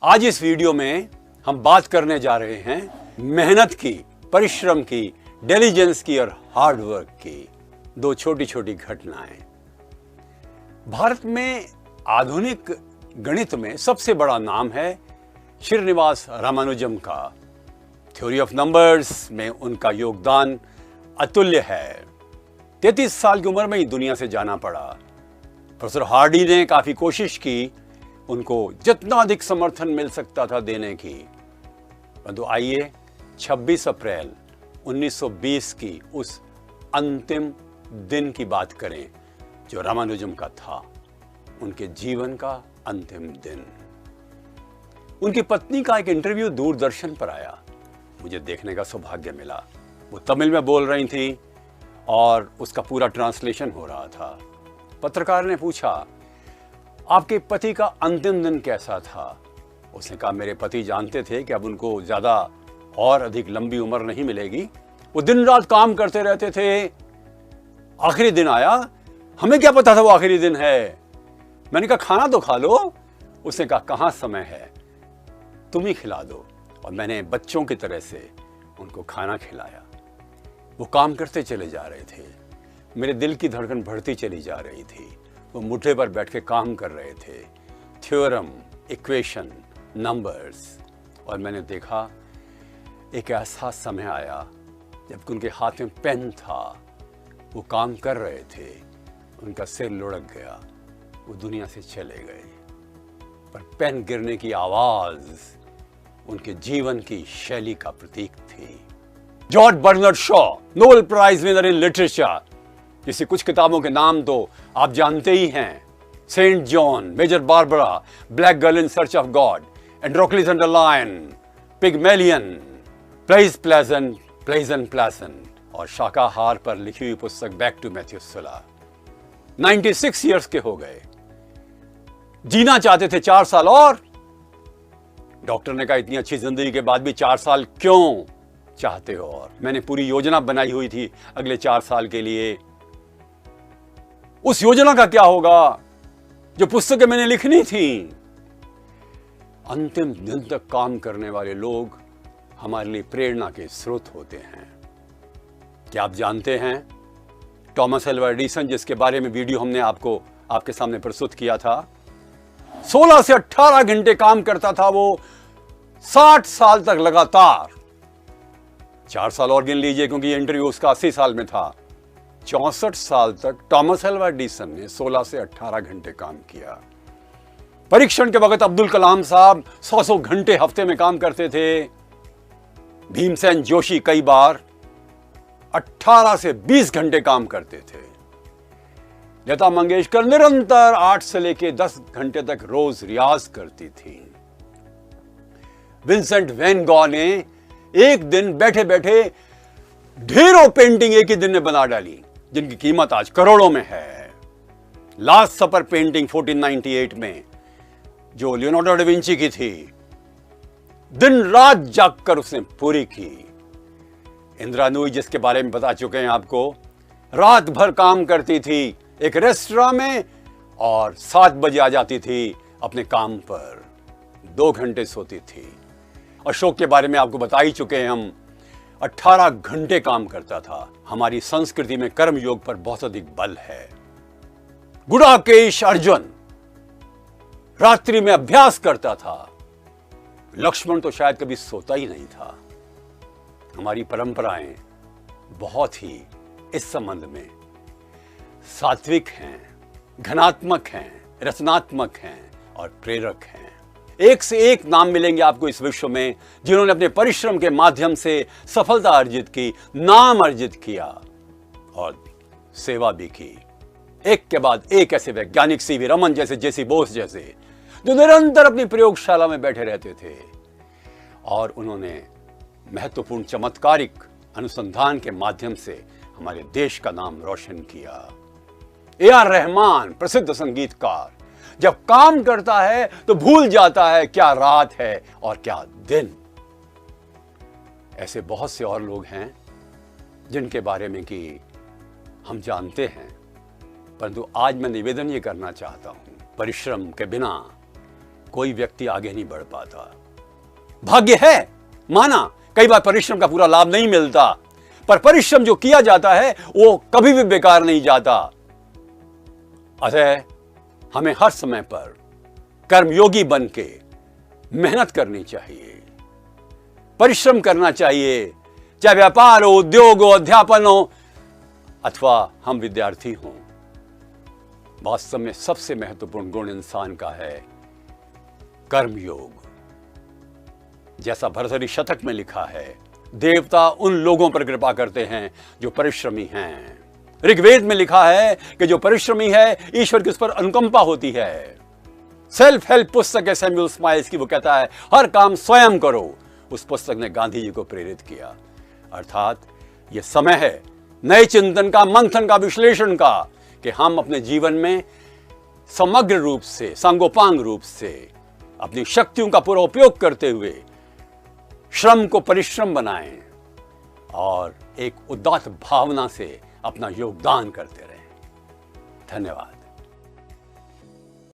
आज इस वीडियो में हम बात करने जा रहे हैं मेहनत की, परिश्रम की, डिलीजेंस की और हार्ड वर्क की दो छोटी छोटी घटनाएं। भारत में आधुनिक गणित में सबसे बड़ा नाम है श्रीनिवास रामानुजम का। थ्योरी ऑफ नंबर्स में उनका योगदान अतुल्य है। 33 साल की उम्र में ही दुनिया से जाना पड़ा। प्रोफेसर हार्डी ने काफी कोशिश की उनको जितना अधिक समर्थन मिल सकता था देने की, परंतु आइए 26 अप्रैल 1920 की उस अंतिम दिन की बात करें जो रामानुजम का था, उनके जीवन का अंतिम दिन। उनकी पत्नी का एक इंटरव्यू दूरदर्शन पर आया, मुझे देखने का सौभाग्य मिला। वो तमिल में बोल रही थी और उसका पूरा ट्रांसलेशन हो रहा था। पत्रकार ने पूछा, आपके पति का अंतिम दिन कैसा था? उसने कहा, मेरे पति जानते थे कि अब उनको ज्यादा और अधिक लंबी उम्र नहीं मिलेगी। वो दिन रात काम करते रहते थे। आखिरी दिन आया, हमें क्या पता था वो आखिरी दिन है। मैंने कहा, खाना तो खा लो। उसने कहा, कहां समय है, तुम ही खिला दो। और मैंने बच्चों की तरह से उनको खाना खिलाया। वो काम करते चले जा रहे थे। मेरे दिल की धड़कन बढ़ती चली जा रही थी। वो मुट्ठे पर बैठ के काम कर रहे थे, थ्योरम, इक्वेशन, नंबर्स। और मैंने देखा एक ऐसा समय आया जब उनके हाथ में पेन था, वो काम कर रहे थे, उनका सिर लुढ़क गया, वो दुनिया से चले गए। पर पेन गिरने की आवाज उनके जीवन की शैली का प्रतीक थी। George Bernard Shaw, Nobel prize winner in literature, जिसे कुछ किताबों के नाम तो आप जानते ही हैं, saint John, major Barbara, black girl in search of God, Androcles and the lion, Pygmalion, plays pleasant, pleasant pleasant, और शाकाहार पर लिखी हुई पुस्तक बैक टू मैथ्यूसेला। 96 ईयर्स के हो गए। जीना चाहते थे 4 साल और। डॉक्टर ने कहा, इतनी अच्छी जिंदगी के बाद भी 4 साल क्यों चाहते हो? और मैंने पूरी योजना बनाई हुई थी अगले 4 साल के लिए। उस योजना का क्या होगा जो पुस्तकें मैंने लिखनी थी? अंतिम दिन तक काम करने वाले लोग हमारे लिए प्रेरणा के स्रोत होते हैं। क्या आप जानते हैं थॉमस अल्वा एडिसन, जिसके बारे में वीडियो हमने आपके सामने प्रस्तुत किया था, 16 से 18 घंटे काम करता था वो 60 साल तक लगातार। 4 साल और गिन लीजिए क्योंकि ये इंटरव्यू उसका 80 साल में था। 64 साल तक थॉमस अल्वा एडिसन ने 16 से 18 घंटे काम किया। परीक्षण के वक्त अब्दुल कलाम साहब 100 घंटे हफ्ते में काम करते थे। भीमसेन जोशी कई बार 18 से 20 घंटे काम करते थे। लता मंगेशकर निरंतर 8 से लेकर 10 घंटे तक रोज रियाज करती थी। विंसेंट वैन गॉ ने एक दिन बैठे बैठे ढेरों पेंटिंग एक ही दिन में बना डाली, जिनकी कीमत आज करोड़ों में है। लास्ट सपर पेंटिंग 1498 में जो लियोनार्डो डा विंची की थी, दिन रात जागकर उसने पूरी की। इंदिरा नूई, जिसके बारे में बता चुके हैं आपको, रात भर काम करती थी एक रेस्टोरेंट में और 7 बजे आ जाती थी अपने काम पर। 2 घंटे सोती थी। अशोक के बारे में आपको बता ही चुके हैं हम, 18 घंटे काम करता था। हमारी संस्कृति में कर्म योग पर बहुत अधिक बल है। गुडाकेश अर्जुन रात्रि में अभ्यास करता था। लक्ष्मण तो शायद कभी सोता ही नहीं था। हमारी परंपराएं बहुत ही इस संबंध में सात्विक हैं, घनात्मक हैं, रचनात्मक हैं और प्रेरक हैं। एक से एक नाम मिलेंगे आपको इस विश्व में जिन्होंने अपने परिश्रम के माध्यम से सफलता अर्जित की, नाम अर्जित किया और सेवा भी की। एक के बाद एक ऐसे वैज्ञानिक, सीवी रमन जैसे, जेसी बोस जैसे, जो निरंतर अपनी प्रयोगशाला में बैठे रहते थे और उन्होंने महत्वपूर्ण चमत्कारिक अनुसंधान के माध्यम से हमारे देश का नाम रोशन किया। ए.आर. रहमान, प्रसिद्ध संगीतकार, जब काम करता है तो भूल जाता है क्या रात है और क्या दिन। ऐसे बहुत से और लोग हैं जिनके बारे में कि हम जानते हैं, परंतु आज मैं निवेदन ये करना चाहता हूं, परिश्रम के बिना कोई व्यक्ति आगे नहीं बढ़ पाता। भाग्य है माना, कई बार परिश्रम का पूरा लाभ नहीं मिलता, पर परिश्रम जो किया जाता है वो कभी भी बेकार नहीं जाता। अतः हमें हर समय पर कर्मयोगी बन के मेहनत करनी चाहिए, परिश्रम करना चाहिए, चाहे व्यापार हो, उद्योग हो, अध्यापन हो अथवा हम विद्यार्थी हों। वास्तव में सबसे महत्वपूर्ण गुण इंसान का है कर्मयोग। जैसा भर्तृहरि शतक में लिखा है, देवता उन लोगों पर कृपा करते हैं जो परिश्रमी हैं। ऋग्वेद में लिखा है कि जो परिश्रमी है ईश्वर की उस पर अनुकंपा होती है। सेल्फ हेल्प पुस्तक है सैमुअल स्माइल्स की, वो कहता है हर काम स्वयं करो। उस पुस्तक ने गांधी जी को प्रेरित किया। अर्थात यह समय है नए चिंतन का, मंथन का, विश्लेषण का, कि हम अपने जीवन में समग्र रूप से, सांगोपांग रूप से अपनी शक्तियों का पूरा उपयोग करते हुए श्रम को परिश्रम बनाएं और एक उदात्त भावना से अपना योगदान करते रहें। धन्यवाद।